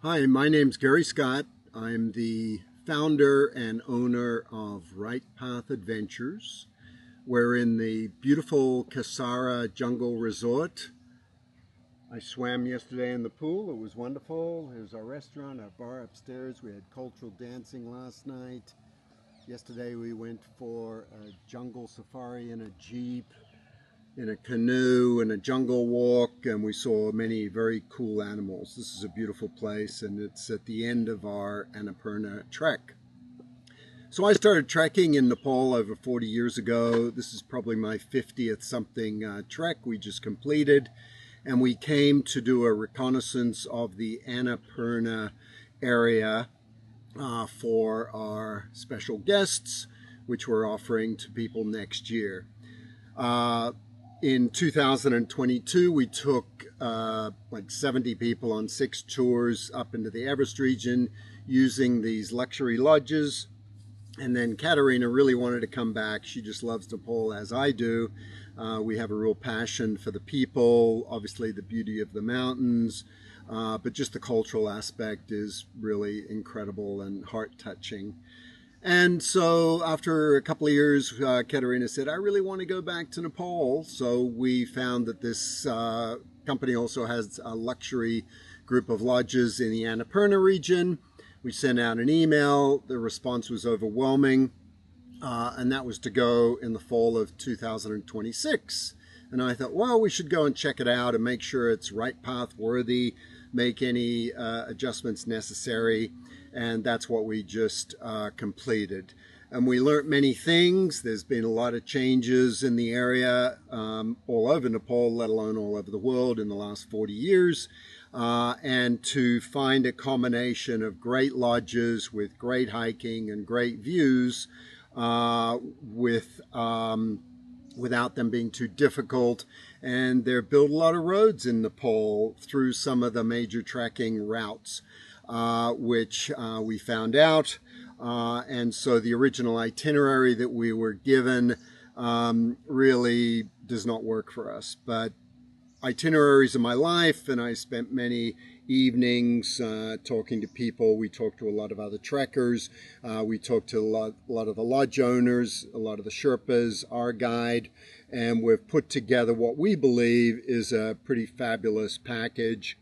Hi, my name's Gary Scott. I'm the founder and owner of Right Path Adventures. We're in the beautiful Kasara Jungle Resort. I swam yesterday in the pool. It was wonderful. There's our restaurant, our bar upstairs. We had cultural dancing last night. Yesterday we went for a jungle safari in a jeep, in a canoe, and a jungle walk, and we saw many very cool animals. This is a beautiful place, and it's at the end of our Annapurna trek. So I started trekking in Nepal over 40 years ago. This is probably my 50th something trek we just completed, and we came to do a reconnaissance of the Annapurna area for our special guests, which we're offering to people next year. In 2022, we took like 70 people on 6 tours up into the Everest region using these luxury lodges. And then Katarina really wanted to come back. She just loves Nepal as I do. We have a real passion for the people, obviously the beauty of the mountains, but just the cultural aspect is really incredible and heart-touching. And so after a couple of years, Katarina said, I really want to go back to Nepal. So we found that this company also has a luxury group of lodges in the Annapurna region. We sent out an email. The response was overwhelming. And that was to go in the fall of 2026. And I thought, well, we should go and check it out and make sure it's right path worthy, make any adjustments necessary. And that's what we just completed. And we learned many things. There's been a lot of changes in the area all over Nepal, let alone all over the world in the last 40 years. And to find a combination of great lodges with great hiking and great views without them being too difficult. And they're built a lot of roads in Nepal through some of the major trekking routes. Which we found out. And so the original itinerary that we were given really does not work for us. But itineraries are my life, and I spent many evenings talking to people. We talked to a lot of other trekkers. We talked to a lot of the lodge owners, a lot of the Sherpas, our guide, and we've put together what we believe is a pretty fabulous package.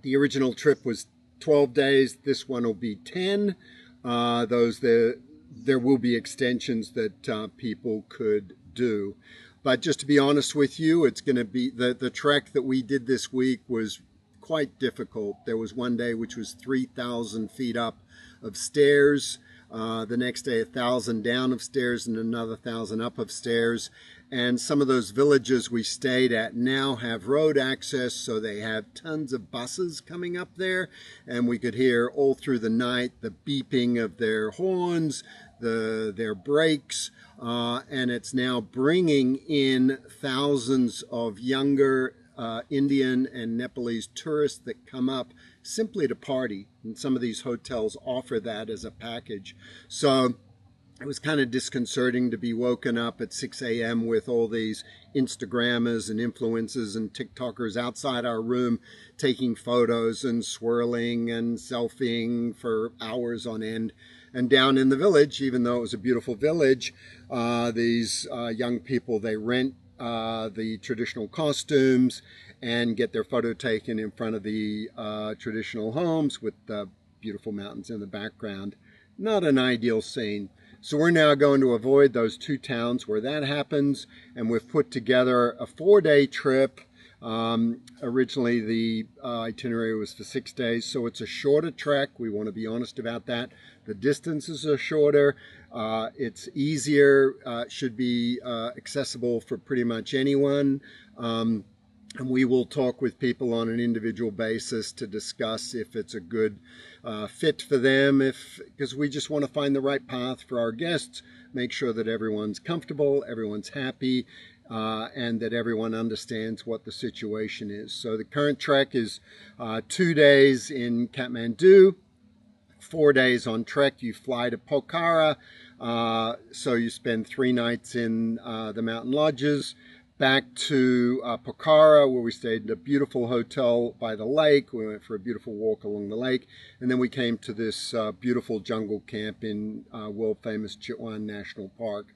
The original trip was 12 days. This one will be 10. There will be extensions that people could do. But just to be honest with you, it's going to be the trek that we did this week was quite difficult. There was one day which was 3,000 feet up of stairs. The next day 1,000 down of stairs and another 1,000 up of stairs. And some of those villages we stayed at now have road access, so they have tons of buses coming up there, and we could hear all through the night the beeping of their horns, their brakes, and it's now bringing in thousands of younger Indian and Nepalese tourists that come up simply to party, and some of these hotels offer that as a package. So it was kind of disconcerting to be woken up at 6 a.m. with all these Instagrammers and influencers and TikTokers outside our room taking photos and swirling and selfieing for hours on end. And down in the village, even though it was a beautiful village, these young people, they rent the traditional costumes and get their photo taken in front of the traditional homes with the beautiful mountains in the background. Not an ideal scene. So we're now going to avoid those 2 towns where that happens, and we've put together a 4-day trip. Originally the itinerary was for 6 days, so it's a shorter trek. We want to be honest about that. The distances are shorter. It's easier, should be accessible for pretty much anyone. And we will talk with people on an individual basis to discuss if it's a good fit for them, because we just want to find the right path for our guests, make sure that everyone's comfortable, everyone's happy, and that everyone understands what the situation is. So the current trek is 2 days in Kathmandu, 4 days on trek. You fly to Pokhara, so you spend 3 nights in the mountain lodges. back to Pokhara, where we stayed in a beautiful hotel by the lake. We went for a beautiful walk along the lake, and then we came to this beautiful jungle camp in world-famous Chitwan National Park.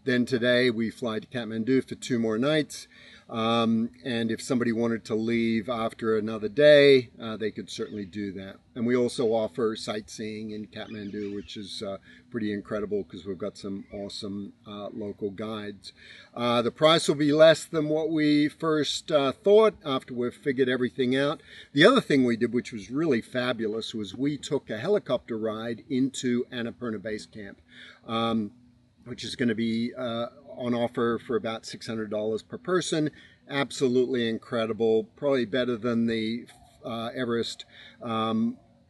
Then today we fly to Kathmandu for 2 more nights, and if somebody wanted to leave after another day, they could certainly do that. And we also offer sightseeing in Kathmandu, which is pretty incredible because we've got some awesome local guides. The price will be less than what we first thought after we've figured everything out. The other thing we did, which was really fabulous, was we took a helicopter ride into Annapurna Base Camp, which is going to be on offer for about $600 per person. Absolutely incredible, probably better than the Everest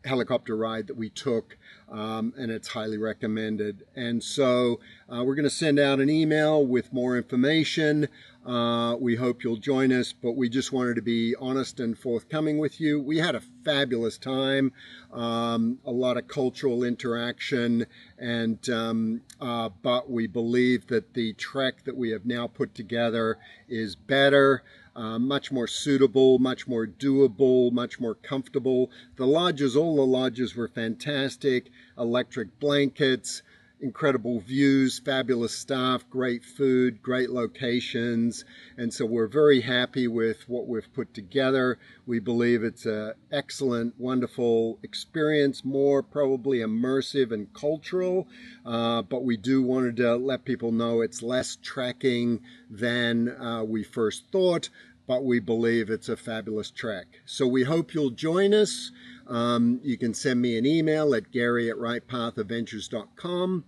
helicopter ride that we took, and it's highly recommended. And so we're going to send out an email with more information. We hope you'll join us, but we just wanted to be honest and forthcoming with you. We had a fabulous time, a lot of cultural interaction, and but we believe that the trek that we have now put together is better, much more suitable, much more doable, much more comfortable. The lodges, all the lodges were fantastic, electric blankets, incredible views, fabulous staff, great food, great locations, and so we're very happy with what we've put together. We believe it's an excellent, wonderful experience, more probably immersive and cultural, but we do wanted to let people know it's less trekking than we first thought, but we believe it's a fabulous trek. So we hope you'll join us. You can send me an email at gary@rightpathadventures.com.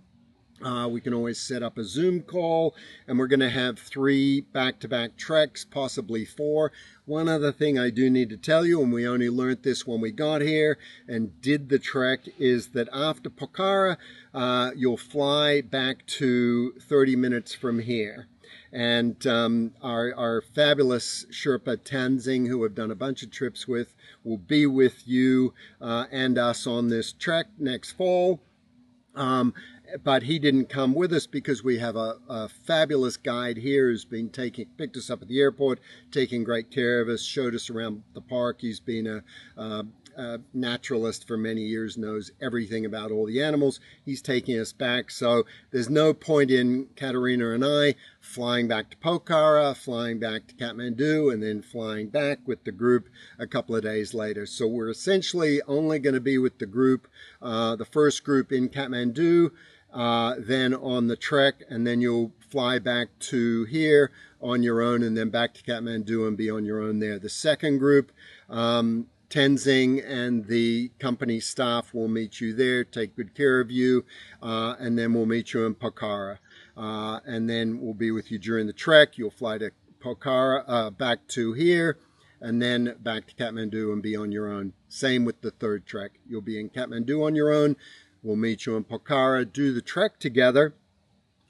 We can always set up a Zoom call, and we're going to have 3 back-to-back treks, possibly 4. One other thing I do need to tell you, and we only learned this when we got here and did the trek, is that after Pokhara, you'll fly back to 30 minutes from here. And our fabulous Sherpa Tanzing, who we've done a bunch of trips with, will be with you and us on this trek next fall. But he didn't come with us because we have a fabulous guide here who's been picked us up at the airport, taking great care of us, showed us around the park. He's been a naturalist for many years, knows everything about all the animals. He's taking us back, so there's no point in Katarina and I flying back to Pokhara, flying back to Kathmandu, and then flying back with the group a couple of days later. So we're essentially only going to be with the group, the first group in Kathmandu, then on the trek, and then you'll fly back to here on your own, and then back to Kathmandu and be on your own there. The second group, Tenzing and the company staff will meet you there, take good care of you, and then we'll meet you in Pokhara. And then we'll be with you during the trek. You'll fly to Pokhara, back to here, and then back to Kathmandu and be on your own. Same with the third trek. You'll be in Kathmandu on your own. We'll meet you in Pokhara, do the trek together,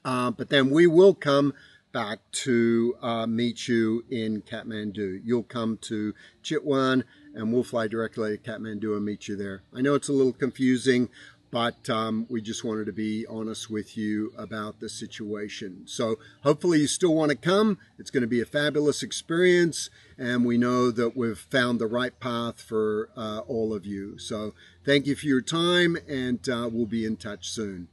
but then we will come back to meet you in Kathmandu. You'll come to Chitwan, and we'll fly directly to Kathmandu and meet you there. I know it's a little confusing, but we just wanted to be honest with you about the situation. So hopefully you still want to come. It's going to be a fabulous experience, and we know that we've found the right path for all of you. So thank you for your time, and we'll be in touch soon.